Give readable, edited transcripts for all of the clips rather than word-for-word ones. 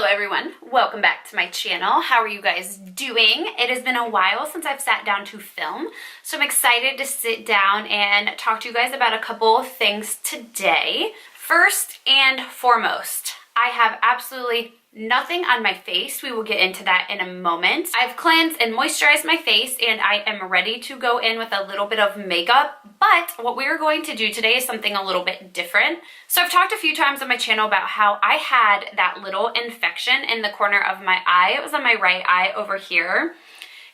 Hello everyone, welcome back to my channel. How are you guys doing? It has been a while since I've sat down to film, so I'm excited to sit down and talk to you guys about a couple of things today. First and foremost, I have absolutely nothing on my face. We will get into that in a moment. I've cleansed and moisturized my face and I am ready to go in with a little bit of makeup, but what we are going to do today is something a little bit different. So I've talked a few times on my channel about how I had that little infection in the corner of my eye. It was on my right eye over here.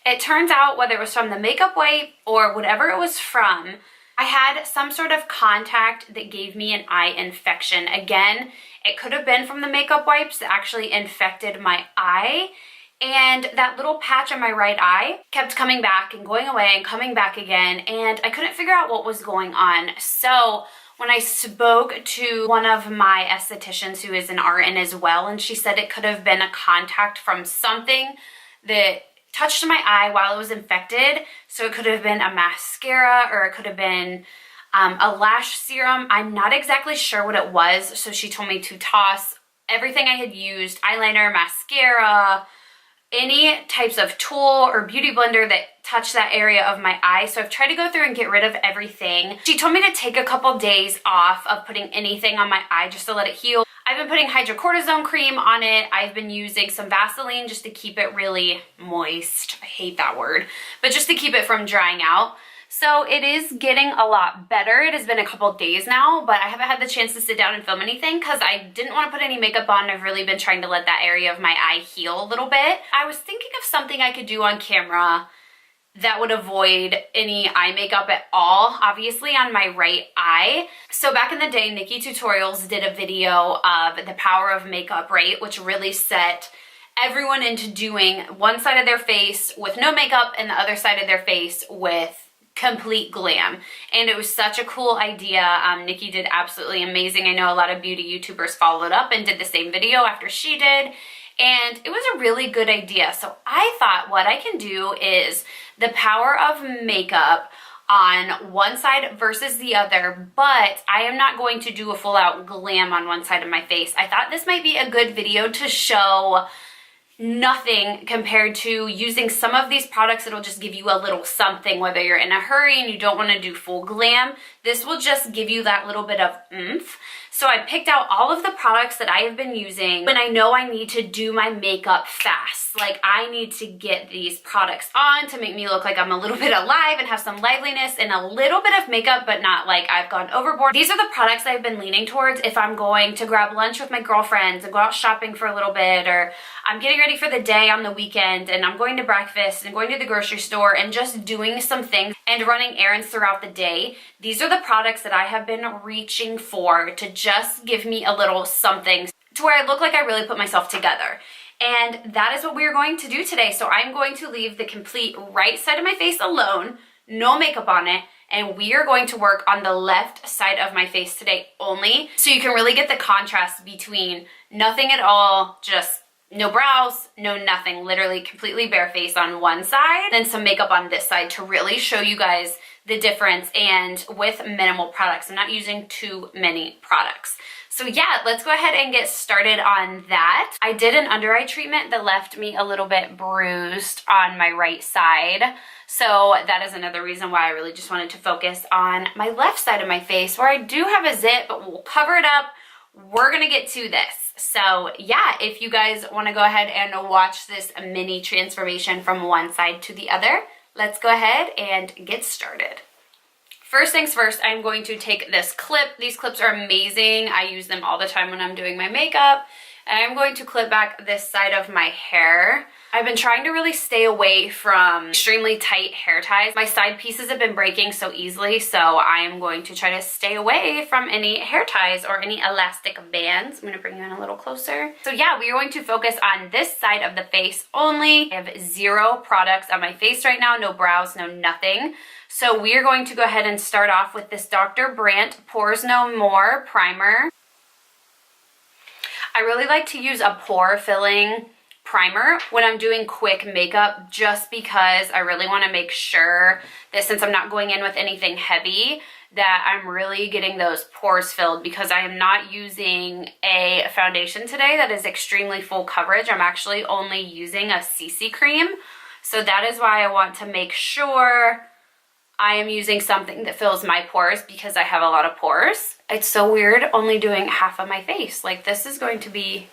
It turns out whether it was from the makeup wipe or whatever it was from, I had some sort of contact that gave me an eye infection. Again, it could have been from the makeup wipes that actually infected my eye, and that little patch on my right eye kept coming back and going away and coming back again, and I couldn't figure out what was going on. So when I spoke to one of my estheticians who is an RN as well, and she said it could have been a contact from something that touched my eye while it was infected. So it could have been a mascara or it could have been a lash serum. I'm not exactly sure what it was. So she told me to toss everything I had used, eyeliner, mascara, any types of tool or beauty blender that touched that area of my eye. So I've tried to go through and get rid of everything. She told me to take a couple days off of putting anything on my eye just to let it heal. I've been putting hydrocortisone cream on it. I've been using some Vaseline just to keep it really moist. I hate that word, but just to keep it from drying out. So it is getting a lot better. It has been a couple days now, but I haven't had the chance to sit down and film anything because I didn't want to put any makeup on. I've really been trying to let that area of my eye heal a little bit. I was thinking of something I could do on camera that would avoid any eye makeup at all, obviously on my right eye. So back in the day, Nikki Tutorials did a video of the power of makeup, right? Which really set everyone into doing one side of their face with no makeup and the other side of their face with complete glam. And it was such a cool idea. Nikki did absolutely amazing. I know a lot of beauty YouTubers followed up and did the same video after she did. And it was a really good idea. So I thought what I can do is the power of makeup on one side versus the other, but I am not going to do a full out glam on one side of my face. I thought this might be a good video to show nothing compared to using some of these products that'll just give you a little something, whether you're in a hurry and you don't want to do full glam. This will just give you that little bit of oomph. So I picked out all of the products that I have been using when I know I need to do my makeup fast. Like I need to get these products on to make me look like I'm a little bit alive and have some liveliness and a little bit of makeup, but not like I've gone overboard. These are the products I've been leaning towards if I'm going to grab lunch with my girlfriends and go out shopping for a little bit, or I'm getting ready for the day on the weekend and I'm going to breakfast and going to the grocery store and just doing some things and running errands throughout the day. These are the products that I have been reaching for to just give me a little something to where I look like I really put myself together. And that is what we are going to do today. So I'm going to leave the complete right side of my face alone, no makeup on it, and we are going to work on the left side of my face today only. So you can really get the contrast between nothing at all, just no brows, no nothing, literally completely bare face on one side, then some makeup on this side to really show you guys the difference, and with minimal products. I'm not using too many products. So yeah, let's go ahead and get started on that. I did an under eye treatment that left me a little bit bruised on my right side. So that is another reason why I really just wanted to focus on my left side of my face where I do have a zit, but we'll cover it up. We're gonna get to this. So yeah, if you guys wanna go ahead and watch this mini transformation from one side to the other, let's go ahead and get started. First things first, I'm going to take this clip. These clips are amazing. I use them all the time when I'm doing my makeup. And I'm going to clip back this side of my hair. I've been trying to really stay away from extremely tight hair ties. My side pieces have been breaking so easily, so I am going to try to stay away from any hair ties or any elastic bands. I'm gonna bring you in a little closer. So yeah, we are going to focus on this side of the face only. I have zero products on my face right now, no brows, no nothing. So we are going to go ahead and start off with this Dr. Brandt Pores No More primer. I really like to use a pore filling primer when I'm doing quick makeup, just because I really want to make sure that since I'm not going in with anything heavy, that I'm really getting those pores filled, because I am not using a foundation today that is extremely full coverage. I'm actually only using a CC cream. So that is why I want to make sure I am using something that fills my pores, because I have a lot of pores. It's so weird only doing half of my face. Like, this is going to be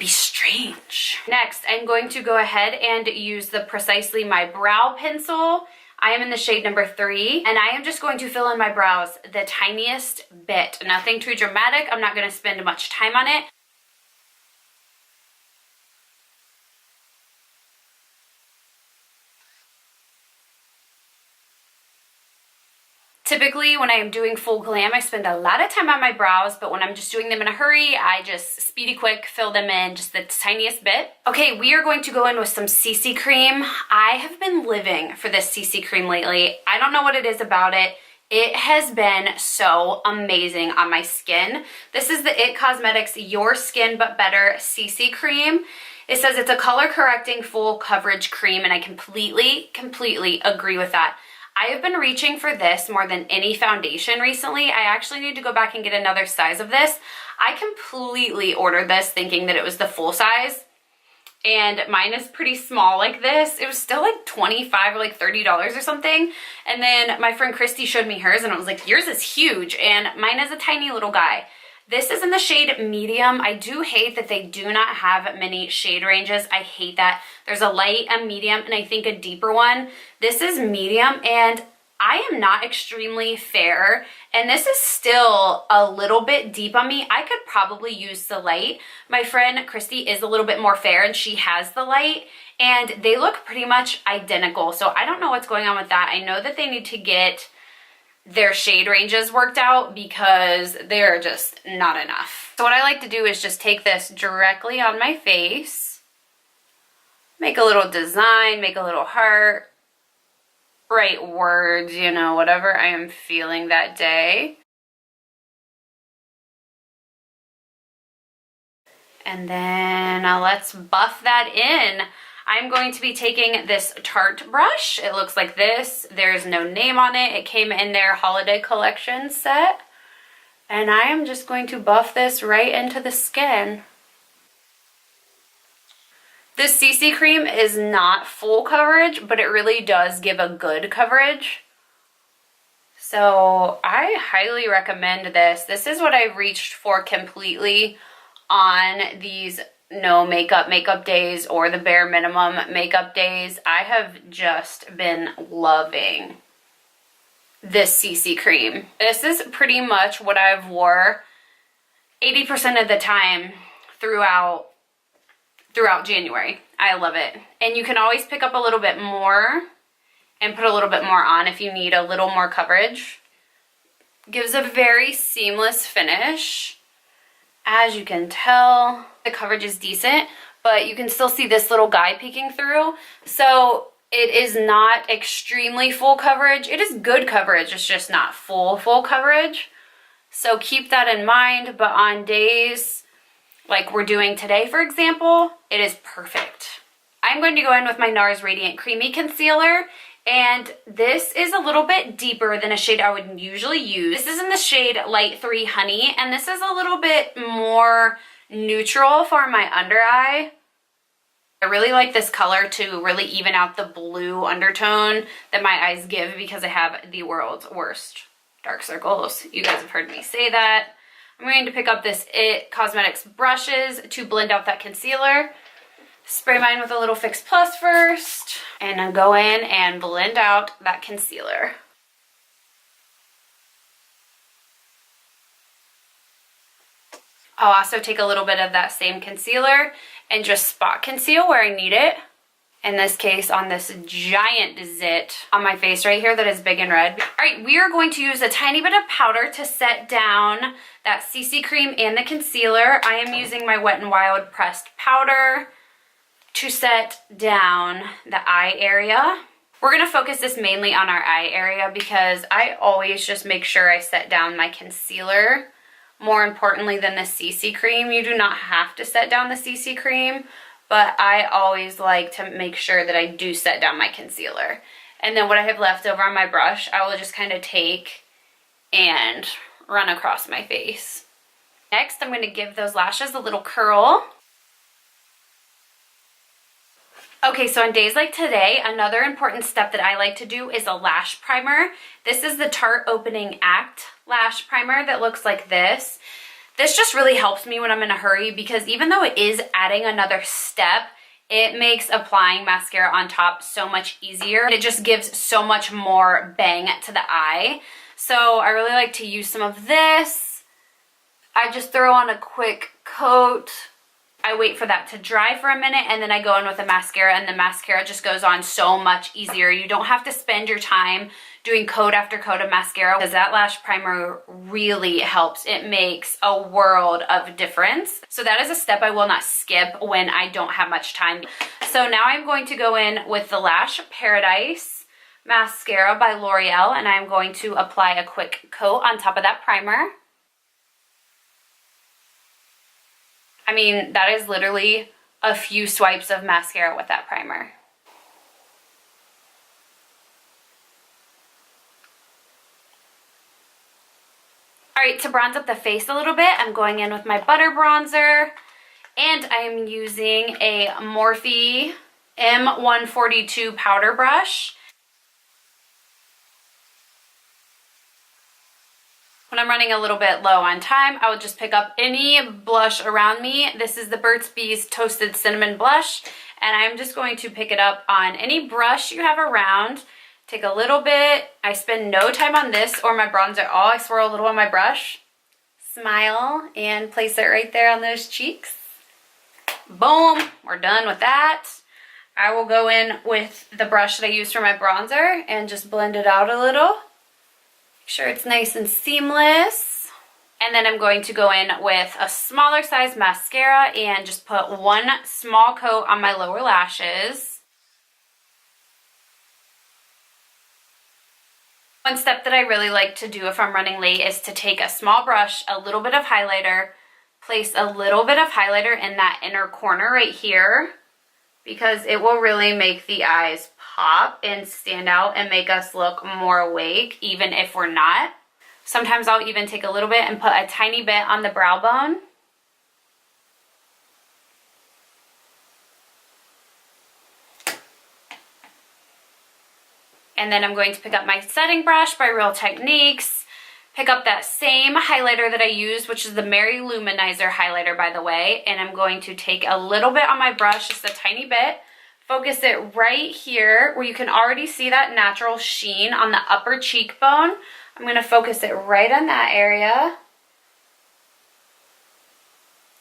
strange. Next, I'm going to go ahead and use the Precisely My Brow Pencil. I am in the shade number 3, and I am just going to fill in my brows the tiniest bit. Nothing too dramatic. I'm not going to spend much time on it. Typically, when I am doing full glam, I spend a lot of time on my brows, but when I'm just doing them in a hurry, I just speedy quick fill them in just the tiniest bit. Okay, we are going to go in with some CC cream. I have been living for this CC cream lately. I don't know what it is about it. It has been so amazing on my skin. This is the IT Cosmetics Your Skin But Better CC cream. It says it's a color correcting full coverage cream, and I completely agree with that. I have been reaching for this more than any foundation recently. I actually need to go back and get another size of this. I completely ordered this thinking that it was the full size, and mine is pretty small like this. It was still like $25 or like $30 or something. And then my friend Christy showed me hers, and I was like, yours is huge, and mine is a tiny little guy. This is in the shade medium. I do hate that they do not have many shade ranges. I hate that. There's a light, a medium, and I think a deeper one. This is medium, and I am not extremely fair, and this is still a little bit deep on me. I could probably use the light. My friend Christy is a little bit more fair, and she has the light, and they look pretty much identical. So I don't know what's going on with that. I know that they need to get their shade ranges worked out, because they're just not enough. So what I like to do is just take this directly on my face, make a little design, make a little heart, write words, you know, whatever I am feeling that day. And then let's buff that in. I'm going to be taking this Tarte brush. It looks like this. There's no name on it. It came in their holiday collection set. And I am just going to buff this right into the skin. This CC cream is not full coverage, but it really does give a good coverage. So I highly recommend this. This is what I've reached for completely on these no makeup days, or the bare minimum makeup days. I have just been loving this CC cream. This is pretty much what I've wore 80% of the time throughout January. I love it. And you can always pick up a little bit more and put a little bit more on if you need a little more coverage. Gives a very seamless finish. As you can tell, the coverage is decent, but you can still see this little guy peeking through. So it is not extremely full coverage. It is good coverage. It's just not full coverage. So keep that in mind. But on days like we're doing today, for example, it is perfect. I'm going to go in with my NARS Radiant Creamy Concealer. And this is a little bit deeper than a shade I would usually use. This is in the shade Light 3 Honey, and this is a little bit more neutral for my under eye. I really like this color to really even out the blue undertone that my eyes give, because I have the world's worst dark circles. You guys have heard me say that. I'm going to pick up this IT Cosmetics brushes to blend out that concealer. Spray mine with a little Fix Plus first, and then go in and blend out that concealer. I'll also take a little bit of that same concealer and just spot conceal where I need it. In this case, on this giant zit on my face right here that is big and red. All right, we are going to use a tiny bit of powder to set down that CC cream and the concealer. I am using my Wet n Wild pressed powder to set down the eye area. We're gonna focus this mainly on our eye area, because I always just make sure I set down my concealer more importantly than the CC cream. You do not have to set down the CC cream, but I always like to make sure that I do set down my concealer. And then what I have left over on my brush, I will just kind of take and run across my face. Next, I'm going to give those lashes a little curl. Okay, so on days like today, another important step that I like to do is a lash primer. This is the Tarte Opening Act lash primer that looks like this. This just really helps me when I'm in a hurry because even though it is adding another step, it makes applying mascara on top so much easier. It just gives so much more bang to the eye. So I really like to use some of this. I just throw on a quick coat. I wait for that to dry for a minute and then I go in with a mascara, and the mascara just goes on so much easier. You don't have to spend your time doing coat after coat of mascara because that lash primer really helps. It makes a world of difference. So that is a step I will not skip when I don't have much time. So now I'm going to go in with the Lash Paradise mascara by L'Oreal, and I'm going to apply a quick coat on top of that primer. I mean, that is literally a few swipes of mascara with that primer. All right, to bronze up the face a little bit, I'm going in with my butter bronzer, and I'm using a Morphe M142 powder brush. When I'm running a little bit low on time, I will just pick up any blush around me. This is the Burt's Bees Toasted Cinnamon Blush, and I'm just going to pick it up on any brush you have around. Take a little bit. I spend no time on this or my bronzer at all. I swirl a little on my brush, smile, and place it right there on those cheeks. Boom, we're done with that. I will go in with the brush that I use for my bronzer and just blend it out a little. Make sure it's nice and seamless. And then I'm going to go in with a smaller size mascara and just put one small coat on my lower lashes. One step that I really like to do if I'm running late is to take a small brush, a little bit of highlighter, place a little bit of highlighter in that inner corner right here, because it will really make the eyes pop and stand out and make us look more awake even if we're not. Sometimes I'll even take a little bit and put a tiny bit on the brow bone. And then I'm going to pick up my setting brush by Real Techniques, pick up that same highlighter that I used, which is the Mary Luminizer highlighter, by the way, and I'm going to take a little bit on my brush, just a tiny bit, focus it right here where you can already see that natural sheen on the upper cheekbone. I'm going to focus it right on that area.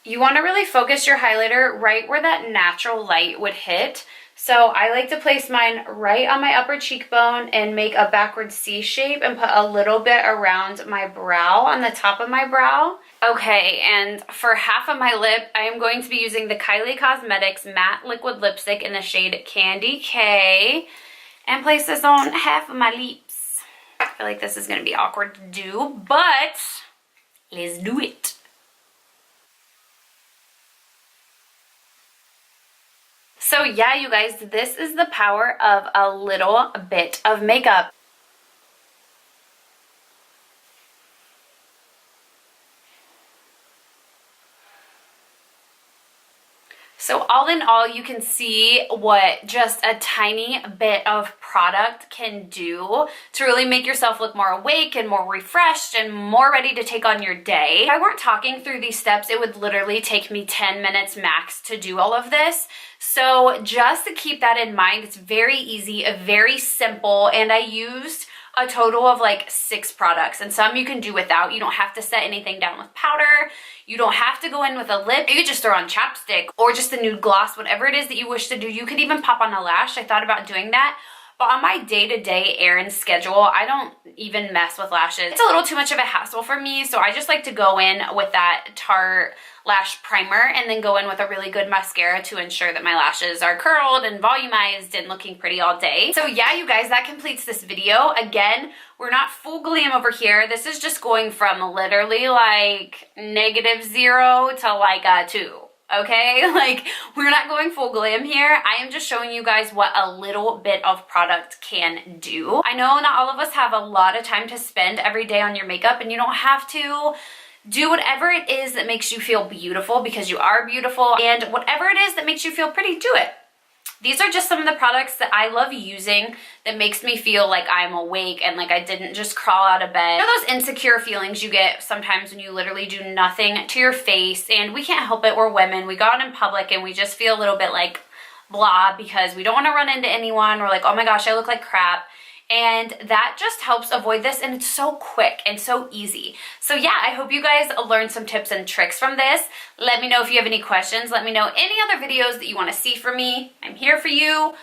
You want to really focus your highlighter right where that natural light would hit. So I like to place mine right on my upper cheekbone and make a backward C shape and put a little bit around my brow, on the top of my brow. Okay, and for half of my lip, I am going to be using the Kylie Cosmetics Matte Liquid Lipstick in the shade Candy K, and place this on half of my lips. I feel like this is going to be awkward to do, but let's do it. So yeah, you guys, this is the power of a little bit of makeup. So all in all, you can see what just a tiny bit of product can do to really make yourself look more awake and more refreshed and more ready to take on your day. If I weren't talking through these steps, it would literally take me 10 minutes max to do all of this. So just to keep that in mind, it's very easy, very simple, and I used a total of like 6 products, and some you can do without. You don't have to set anything down with powder. You don't have to go in with a lip. You could just throw on chapstick or just a nude gloss, whatever it is that you wish to do. You could even pop on a lash. I thought about doing that, but on my day-to-day errand schedule, I don't even mess with lashes. It's a little too much of a hassle for me, so I just like to go in with that Tarte lash primer and then go in with a really good mascara to ensure that my lashes are curled and volumized and looking pretty all day. So yeah, you guys, that completes this video. Again, we're not full glam over here. This is just going from literally like -0 to like a 2. okay? Like, we're not going full glam here. I am just showing you guys what a little bit of product can do. I know not all of us have a lot of time to spend every day on your makeup, and you don't have to. Do whatever it is that makes you feel beautiful, because you are beautiful, and whatever it is that makes you feel pretty, do it. These are just some of the products that I love using that makes me feel like I'm awake and like I didn't just crawl out of bed. You know those insecure feelings you get sometimes when you literally do nothing to your face, and we can't help it, we're women. We go out in public and we just feel a little bit like blah because we don't want to run into anyone. We're like, oh my gosh, I look like crap. And that just helps avoid this, and it's so quick and so easy. So yeah, I hope you guys learned some tips and tricks from this. Let me know if you have any questions. Let me know any other videos that you want to see from me. I'm here for you.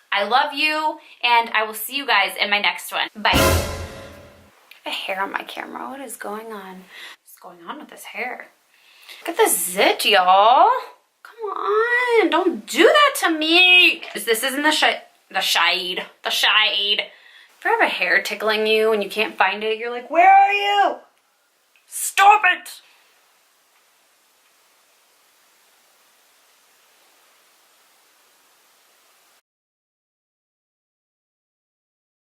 I love you, and I will see you guys in my next one. Bye. I have a hair on my camera. What is going on? What's going on with this hair? Look at the zit, y'all. Come on, don't do that to me. This isn't the shade. If you have a hair tickling you and you can't find it, you're like, where are you? Stop it!